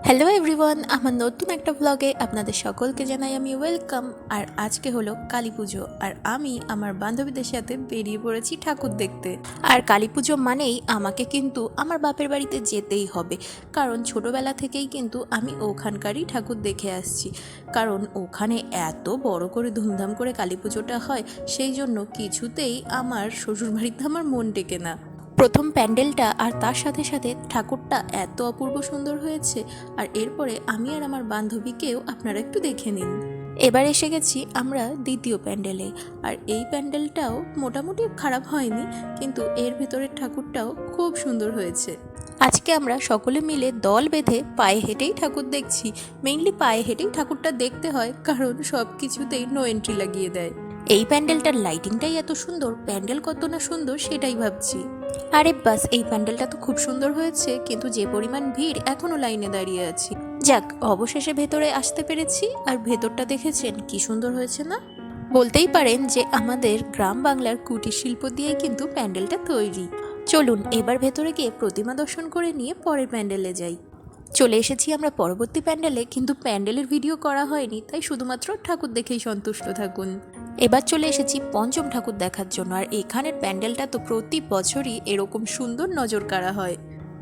Hello everyone, আমার নতুন একটা ব্লগে আপনাদের সকলকে জানাই আমি ওয়েলকাম। আর আজকে হলো কালী পুজো, আর আমি আমার বান্ধবীদের সাথে বেরিয়ে পড়েছি ঠাকুর দেখতে। আর কালী পুজো মানেই আমাকে কিন্তু আমার বাপের বাড়িতে যেতেই হবে, কারণ ছোটোবেলা থেকেই কিন্তু আমি ওখানকারই ঠাকুর দেখে আসছি। কারণ ওখানে এত বড় করে ধুমধাম করে কালী পুজোটা হয়, সেই জন্য কিছুতেই আমার শ্বশুরবাড়িতে আমার মন টেকে না। প্রথম প্যান্ডেলটা আর তার সাথে সাথে ঠাকুরটা এত অপূর্ব সুন্দর হয়েছে। আর এরপরে আমি আর আমার বান্ধবীকেও আপনারা একটু দেখে নিন। এবার এসে গেছি আমরা দ্বিতীয় প্যান্ডেলে, আর এই প্যান্ডেলটাও মোটামুটি খারাপ হয়নি, কিন্তু এর ভেতরের ঠাকুরটাও খুব সুন্দর হয়েছে। আজকে আমরা সকলে মিলে দল বেঁধে পায়ে হেঁটেই ঠাকুর দেখছি। মেইনলি পায়ে হেঁটেই ঠাকুরটা দেখতে হয়, কারণ সব কিছুতেই নো এন্ট্রি লাগিয়ে দেয়। এই প্যান্ডেলটার লাইটিংটাই এত সুন্দর, প্যান্ডেল কত না সুন্দর সেটাই ভাবছি। আরে বাস, এই প্যান্ডেলটা তো খুব সুন্দর হয়েছে, কিন্তু যে পরিমাণ ভিড়, এখনো লাইনে দাঁড়িয়ে আছি। যাক, অবশেষে ভেতরে আসতে পেরেছি। আর ভেতরটা দেখেছেন কি সুন্দর হয়েছে না? বলতেই পারেন যে আমাদের গ্রাম বাংলার কুটির শিল্প দিয়েই কিন্তু প্যান্ডেলটা তৈরি। চলুন এবার ভেতরে গিয়ে প্রতিমা দর্শন করে নিয়ে পরের প্যান্ডেলে যাই। চলে এসেছি আমরা পরবর্তী প্যান্ডেলে, কিন্তু প্যান্ডেলের ভিডিও করা হয়নি, তাই শুধুমাত্র ঠাকুর দেখেই সন্তুষ্ট থাকুন। এবার চলে এসেছি পঞ্চম ঠাকুর দেখার জন্য। আর এখানের প্যান্ডেলটা তো প্রতি বছরই এরকম সুন্দর নজর কাড়া হয়।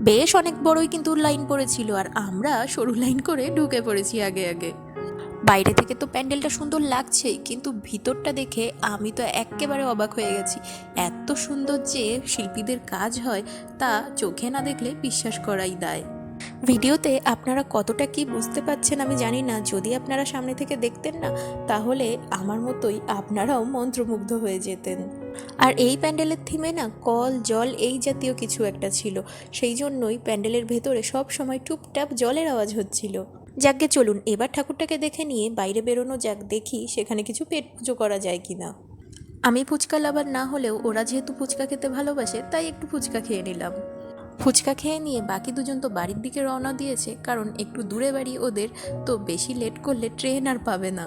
বেশ অনেক বড়ই কিন্তু লাইন পড়েছিল, আর আমরা সরু লাইন করে ঢুকে পড়েছি আগে আগে। বাইরে থেকে তো প্যান্ডেলটা সুন্দর লাগছেই, কিন্তু ভিতরটা দেখে আমি তো একেবারে অবাক হয়ে গেছি। এত সুন্দর যে শিল্পীদের কাজ হয়, তা চোখে না দেখলে বিশ্বাস করাই দায়। ভিডিওতে আপনারা কতটা কি বুঝতে পাচ্ছেন আমি জানি না, যদি আপনারা সামনে থেকে দেখতেন না, তাহলে আমার মতোই আপনারাও মন্ত্রমুগ্ধ হয়ে যেতেন। আর এই প্যান্ডেলের থিমে না কল জল এই জাতীয় কিছু একটা ছিল, সেই জন্যই প্যান্ডেলের ভেতরে সব সময় টুপটাপ জলের আওয়াজ হচ্ছিল। যাকে চলুন এবার ঠাকুরটাকে দেখে নিয়ে বাইরে বেরোনো যাক, দেখি সেখানে কিছু পেট পুজো করা যায় কিনা। আমি ফুচকা লাভার না হলেও ওরা যেহেতু ফুচকা খেতে ভালোবাসে, তাই একটু ফুচকা খেয়ে নিলাম। ফুচকা খেয়ে নিয়ে বাকি দুজন তো বাড়ির দিকে রওনা দিয়েছে, কারণ একটু দূরে বাড়ি ওদের, তো বেশি লেট করলে ট্রেন আর পাবে না।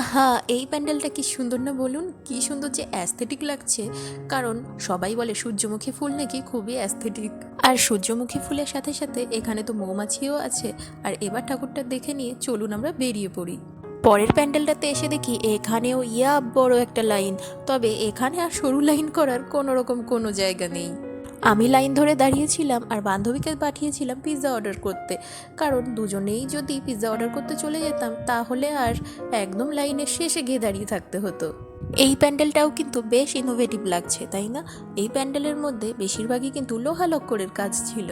আহা, এই প্যান্ডেলটা কি সুন্দর না বলুন, কি সুন্দর যে অ্যাস্থেটিক লাগছে। কারণ সবাই বলে সূর্যমুখী ফুল নাকি খুবই অ্যাস্থেটিক, আর সূর্যমুখী ফুলের সাথে সাথে এখানে তো মৌমাছিও আছে। আর এবার ঠাকুরটা দেখে নিয়ে চলুন আমরা বেরিয়ে পড়ি। পরের প্যান্ডেলটাতে এসে দেখি এখানেও বড় একটা লাইন, তবে এখানে আর সরু লাইন করার কোনো রকম কোনো জায়গা নেই। আমি লাইন ধরে দাঁড়িয়েছিলাম আর বান্ধবীকে পাঠিয়েছিলাম পিৎজা অর্ডার করতে, কারণ দুজনেই যদি পিৎজা অর্ডার করতে চলে যেতাম তাহলে আর একদম লাইনের শেষে গিয়ে দাঁড়িয়ে থাকতে হতো। এই প্যান্ডেলটাও কিন্তু বেশ ইনোভেটিভ লাগছে, তাই না? এই প্যান্ডেলের মধ্যে বেশিরভাগই কিন্তু লোহা লক্করের কাজ ছিল।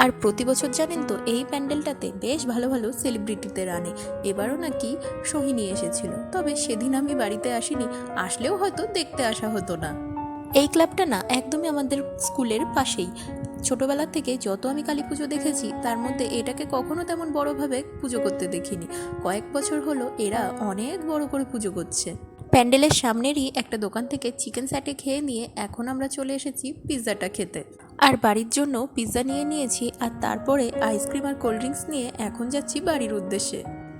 আর প্রতি বছর জানেন তো এই প্যান্ডেলটাতে বেশ ভালো ভালো সেলিব্রিটিদের আনে। এবারও নাকি সোহিনী এসেছিল, তবে সেদিন আমি বাড়িতে আসিনি, আসলেও হয়তো দেখতে আসা হতো না। এই ক্লাবটা না একদমই আমাদের স্কুলের পাশেই। ছোটবেলা থেকে যত আমি কালী পুজো দেখেছি, তার মধ্যে এটাকে কখনো তেমন বড়ভাবে পুজো করতে দেখিনি। কয়েক বছর হলো এরা অনেক বড় করে পুজো করছে। প্যান্ডেলের সামনেরই একটা দোকান থেকে চিকেন স্যাটে খেয়ে নিয়ে এখন আমরা চলে এসেছি পিৎজাটা খেতে। আর বাড়ির জন্য পিৎজা নিয়ে নিয়েছি, আর তারপরে আইসক্রিম আর কোল্ড ড্রিঙ্কস নিয়ে এখন যাচ্ছি বাড়ির উদ্দেশ্যে।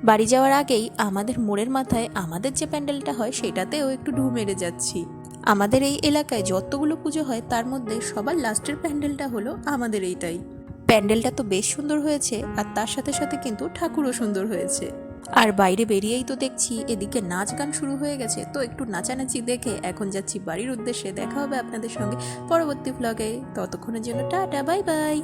বাড়ি যাওয়ার আগেই আমাদের মোড়ের মাথায় আমাদের যে প্যান্ডেলটা হয় সেটাতেও একটু ঢু মেরে যাচ্ছি। আমাদের এই এলাকায় যতগুলো পুজো হয় তার মধ্যে সবার লাস্টের প্যান্ডেলটা হলো আমাদের এইটাই। প্যান্ডেলটা তো বেশ সুন্দর হয়েছে, আর তার সাথে সাথে কিন্তু ঠাকুরও সুন্দর হয়েছে। আর বাইরে বেরিয়েই তো দেখছি এদিকে নাচ গান শুরু হয়ে গেছে, তো একটু নাচানাচি দেখে এখন যাচ্ছি বাড়ির উদ্দেশ্যে। দেখা হবে আপনাদের সঙ্গে পরবর্তী ব্লগে, ততক্ষণের জন্য টাটা, বাই বাই।